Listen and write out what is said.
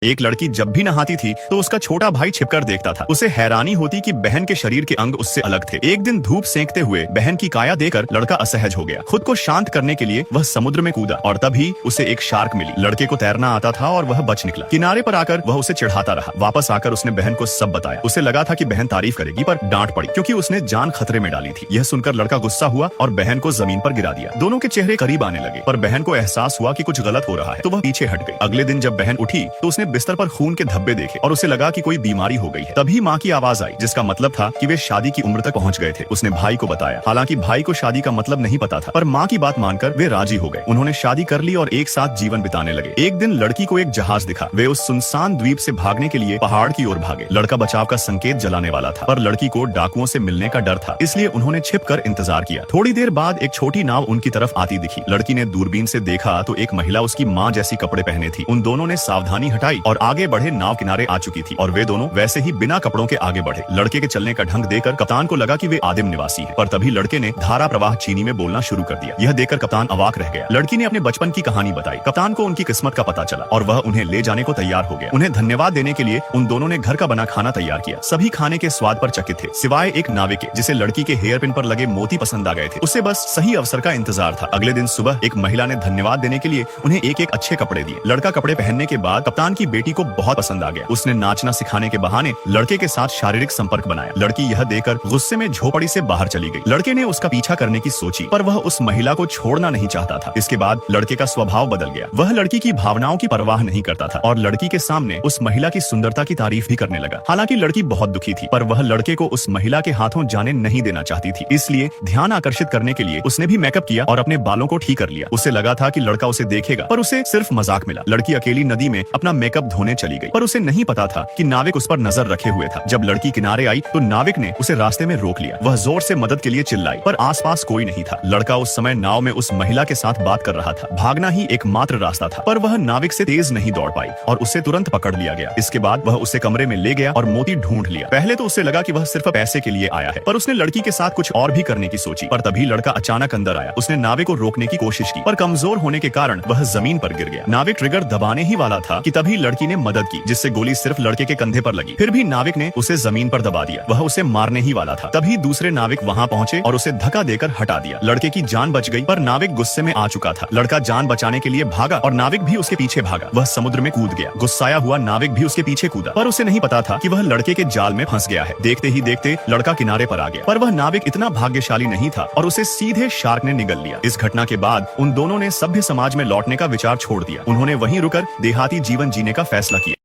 एक लड़की जब भी नहाती थी तो उसका छोटा भाई छिपकर देखता था। उसे हैरानी होती कि बहन के शरीर के अंग उससे अलग थे। एक दिन धूप सेंकते हुए बहन की काया देखकर लड़का असहज हो गया। खुद को शांत करने के लिए वह समुद्र में कूदा और तभी उसे एक शार्क मिली। लड़के को तैरना आता था और वह बच निकला। किनारे पर आकर वह उसे चिढ़ाता रहा। वापस आकर उसने बहन को सब बताया। उसे लगा था कि बहन तारीफ करेगी, पर डांट पड़ी क्योंकि उसने जान खतरे में डाली थी। यह सुनकर लड़का गुस्सा हुआ और बहन को जमीन पर गिरा दिया। दोनों के चेहरे करीब आने लगे, पर बहन को एहसास हुआ कि कुछ गलत हो रहा है, तो वह पीछे हट गई। अगले दिन जब बहन उठी तो उसने बिस्तर पर खून के धब्बे देखे और उसे लगा कि कोई बीमारी हो गई है। तभी माँ की आवाज आई, जिसका मतलब था कि वे शादी की उम्र तक पहुँच गए थे। उसने भाई को बताया। हालांकि भाई को शादी का मतलब नहीं पता था, पर माँ की बात मानकर वे राजी हो गए। उन्होंने शादी कर ली और एक साथ जीवन बिताने लगे। एक दिन लड़की को एक जहाज दिखा। वे उस सुनसान द्वीप से भागने के लिए पहाड़ की ओर भागे। लड़का बचाव का संकेत जलाने वाला था, पर लड़की को डाकुओं से मिलने का डर था, इसलिए उन्होंने छिपकर इंतजार किया। थोड़ी देर बाद एक छोटी नाव उनकी तरफ आती दिखी। लड़की ने दूरबीन से देखा तो एक महिला उसकी माँ जैसी कपड़े पहने थी। उन दोनों ने सावधानी हटाई और आगे बढ़े। नाव किनारे आ चुकी थी और वे दोनों वैसे ही बिना कपड़ों के आगे बढ़े। लड़के के चलने का ढंग देखकर कप्तान को लगा कि वे आदिम निवासी है, पर तभी लड़के ने धारा प्रवाह चीनी में बोलना शुरू कर दिया। यह देखकर कप्तान अवाक रह गया। लड़की ने अपने बचपन की कहानी बताई। कप्तान को उनकी किस्मत का पता चला और वह उन्हें ले जाने को तैयार हो गया। उन्हें धन्यवाद देने के लिए उन दोनों ने घर का बना खाना तैयार किया। सभी खाने के स्वाद पर चकित थे, सिवाय एक नाविक के, जिसे लड़की के हेयर पिन पर लगे मोती पसंद आ गए थे। उसे बस सही अवसर का इंतजार था। अगले दिन सुबह एक महिला ने धन्यवाद देने के लिए उन्हें एक एक अच्छे कपड़े दिए। लड़का कपड़े पहनने के बाद कप्तान की बेटी को बहुत पसंद आ गया। उसने नाचना सिखाने के बहाने लड़के के साथ शारीरिक संपर्क बनाया। लड़की यह देखकर गुस्से में झोपड़ी से बाहर चली गई। लड़के ने उसका पीछा करने की सोची, पर वह उस महिला को छोड़ना नहीं चाहता था। इसके बाद लड़के का स्वभाव बदल गया। वह लड़की की भावनाओं की परवाह नहीं करता था और लड़की के सामने उस महिला की सुंदरता की तारीफ भी करने लगा। हालांकि लड़की बहुत दुखी थी, पर वह लड़के को उस महिला के हाथों जाने नहीं देना चाहती थी। इसलिए ध्यान आकर्षित करने के लिए उसने भी मेकअप किया और अपने बालों को ठीक कर लिया। उसे लगा था कि लड़का उसे देखेगा, पर उसे सिर्फ मजाक मिला। लड़की अकेली नदी में अपना मेकअप धोने चली गई, पर उसे नहीं पता था कि नाविक उस पर नजर रखे हुए था। जब लड़की किनारे आई तो नाविक ने उसे रास्ते में रोक लिया। वह जोर से मदद के लिए चिल्लाई, पर आसपास कोई नहीं था। लड़का उस समय नाव में उस महिला के साथ बात कर रहा था। भागना ही एकमात्र रास्ता था, पर वह नाविक से तेज नहीं दौड़ पाई और उसे तुरंत पकड़ लिया गया। इसके बाद वह उसे कमरे में ले गया और मोती ढूंढ लिया। पहले तो उसे लगा कि वह सिर्फ पैसे के लिए आया है, पर उसने लड़की के साथ कुछ और भी करने की सोची। पर तभी लड़का अचानक अंदर आया। उसने नाविक को रोकने की कोशिश की, पर कमजोर होने के कारण वह जमीन पर गिर गया। नाविक ट्रिगर दबाने ही वाला था कि तभी लड़की ने मदद की, जिससे गोली सिर्फ लड़के के कंधे पर लगी। फिर भी नाविक ने उसे जमीन पर दबा दिया। वह उसे मारने ही वाला था। तभी दूसरे नाविक वहां पहुंचे और उसे धक्का देकर हटा दिया। लड़के की जान बच गई, पर नाविक गुस्से में आ चुका था। लड़का जान बचाने के लिए भागा और नाविक भी उसके पीछे भागा। वह समुद्र में कूद गया। गुस्साया हुआ नाविक भी उसके पीछे कूदा, पर उसे नहीं पता था कि वह लड़के के जाल में फंस गया है। देखते ही देखते लड़का किनारे पर आ गया, पर वह नाविक इतना भाग्यशाली नहीं था और उसे सीधे शार्क ने निगल लिया। इस घटना के बाद उन दोनों ने सभ्य समाज में लौटने का विचार छोड़ दिया। उन्होंने वहीं रुकर देहाती जीवन जीने का फैसला किया।